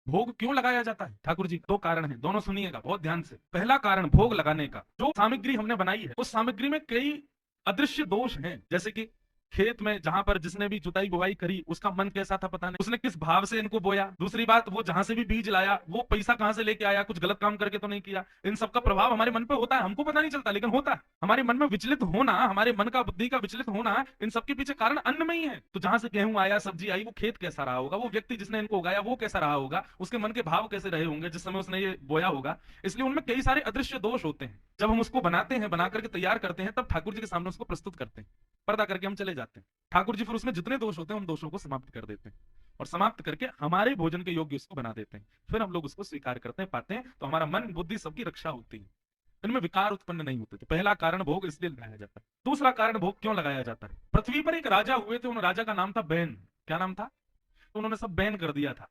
भोग क्यों लगाया जाता है ठाकुर जी? दो कारण हैं, दोनों सुनिएगा बहुत ध्यान से। पहला कारण भोग लगाने का, जो सामग्री हमने बनाई है उस सामग्री में कई अदृश्य दोष हैं। जैसे कि खेत में जहां पर जिसने भी जुताई बुवाई करी उसका मन कैसा था पता नहीं, उसने किस भाव से इनको बोया। दूसरी बात, वो जहां से भी बीज लाया वो पैसा कहां से लेके आया, कुछ गलत काम करके तो नहीं किया। इन सब का प्रभाव हमारे मन पे होता है, हमको पता नहीं चलता लेकिन होता है। हमारे मन में विचलित होना, हमारे मन का बुद्धि का विचलित होना, इन सबके पीछे कारण अन्न में ही है। तो जहां से गेहूं आया, सब्जी आई, वो खेत कैसा रहा होगा, वो व्यक्ति जिसने इनको उगाया वो कैसा रहा होगा, उसके मन के भाव कैसे रहे होंगे जिस समय उसने ये बोया होगा। इसलिए उनमें कई सारे अदृश्य दोष होते हैं। जब हम उसको बनाते हैं, बना करके तैयार करते हैं, तब ठाकुर जी के सामने उसको प्रस्तुत करते हैं, पर्दा करके हम चले जाते हैं। ठाकुर जी फिर उसमें जितने दोष होते हैं उन दोषों को समाप्त कर देते हैं और समाप्त करके हमारे भोजन के योग्य उसको बना देते हैं। फिर हम लोग उसको स्वीकार करते हैं, पाते हैं, तो हमारा मन बुद्धि सबकी रक्षा होती है, इनमें विकार उत्पन्न नहीं होते। तो पहला कारण भोग इसलिए लगाया जाता है। दूसरा कारण भोग क्यों लगाया जाता है? पृथ्वी पर एक राजा हुए थे, उन राजा का नाम था बैन। क्या नाम था? तो उन्होंने सब बैन कर दिया था।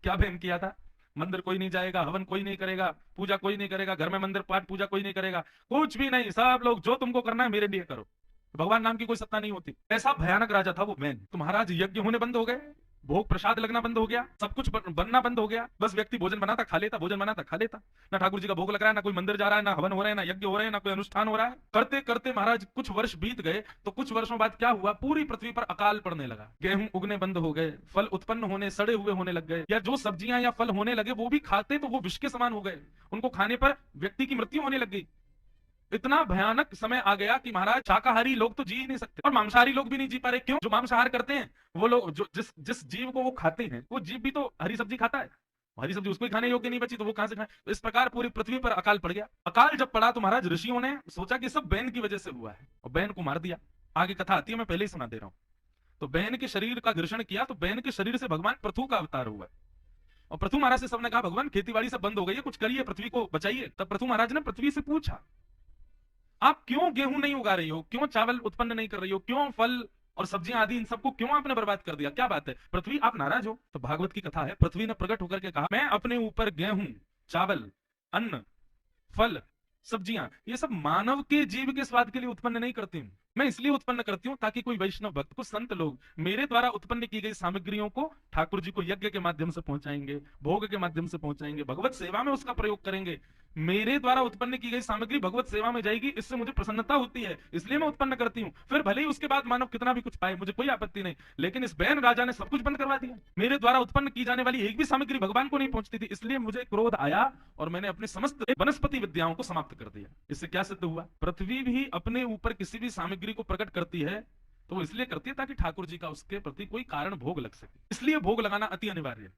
क्या बैन किया था? मंदिर कोई नहीं जाएगा, हवन कोई नहीं करेगा, पूजा कोई नहीं करेगा, घर में मंदिर पाठ पूजा कोई नहीं करेगा, कुछ भी नहीं, सब लोग जो तुमको करना है मेरे लिए करो, भगवान नाम की कोई सत्ता नहीं होती। ऐसा भयानक राजा था वो मैन। तो महाराज यज्ञ होने बंद हो गए, भोग प्रसाद लगना बंद हो गया, सब कुछ बनना बंद हो गया। बस व्यक्ति भोजन बनाता खा लेता, भोजन बनाता खा लेता। ना ठाकुर जी का भोग लग रहा है, ना कोई मंदिर जा रहा है, ना हवन हो रहे हैं, ना यज्ञ हो रहे हैं, ना कोई अनुष्ठान हो रहा है। करते करते महाराज कुछ वर्ष बीत गए। तो कुछ वर्षों बाद क्या हुआ, पूरी पृथ्वी पर अकाल पड़ने लगा, गेहूं उगने बंद हो गए, फल उत्पन्न होने सड़े हुए होने लग गए, या जो सब्जियां या फल होने लगे वो भी खाते तो वो विष के समान हो गए, उनको खाने पर व्यक्ति की मृत्यु होने लग गई। इतना भयानक समय आ गया कि महाराज शाकाहारी लोग तो जी ही नहीं सकते और मांसाहारी लोग भी नहीं जी पा रहे। क्यों? जो मांसाहार करते हैं वो लोग, जो जिस जिस जीव को वो खाते हैं वो जीव भी तो हरी सब्जी खाता है, हरी सब्जी उसको ही खाने योग्य नहीं बची तो वो कहां से खाए। तो इस प्रकार पूरी पृथ्वी पर अकाल पड़ गया। अकाल जब पड़ा तो महाराज ऋषियों ने सोचा कि सब बैन की वजह से हुआ है और बैन को मार दिया। आगे कथा आती है, मैं पहले ही सुना दे रहा हूं। तो बैन के शरीर का घर्षण किया तो बैन के शरीर से भगवान पृथु का अवतार हुआ। और पृथु महाराज से सबने कहा भगवान खेती बाड़ी सब बंद हो गई है, कुछ करिए, पृथ्वी को बचाइए। तब पृथु महाराज ने पृथ्वी से पूछा, आप क्यों गेहूं नहीं उगा रही हो, क्यों चावल उत्पन्न नहीं कर रही हो, क्यों फल और सब्जियां आदि इन सबको क्यों आपने बर्बाद कर दिया, क्या बात है पृथ्वी, आप नाराज हो? तो भागवत की कथा है, पृथ्वी ने प्रकट होकर के कहा, मैं अपने ऊपर गेहूं, चावल, अन्न, फल, सब्जियां, ये सब मानव के जीव के स्वाद के लिए उत्पन्न नहीं करती हूँ। मैं इसलिए उत्पन्न करती हूँ ताकि कोई वैष्णव भक्त को, संत लोग मेरे द्वारा उत्पन्न की गई सामग्रियों को ठाकुर जी को यज्ञ के माध्यम से पहुंचाएंगे, भोग के माध्यम से पहुंचाएंगे, भगवत सेवा में उसका प्रयोग करेंगे। मेरे द्वारा उत्पन्न की गई सामग्री भगवत सेवा में जाएगी, इससे मुझे प्रसन्नता होती है, इसलिए मैं उत्पन्न करती हूँ। फिर भले ही उसके बाद मानव कितना भी कुछ पाए, मुझे कोई आपत्ति नहीं। लेकिन इस बैन राजा ने सब कुछ बंद करवा दिया, मेरे द्वारा उत्पन्न की जाने वाली एक भी सामग्री भगवान को नहीं पहुंचती थी, इसलिए मुझे क्रोध आया और मैंने अपनी समस्त वनस्पति विद्याओं को समाप्त कर दिया। इससे क्या सिद्ध हुआ? पृथ्वी भी अपने ऊपर किसी भी सामग्री को प्रकट करती है तो वो इसलिए करती है ताकि ठाकुर जी का उसके प्रति कोई कारण भोग लग सके, इसलिए भोग लगाना अति अनिवार्य है।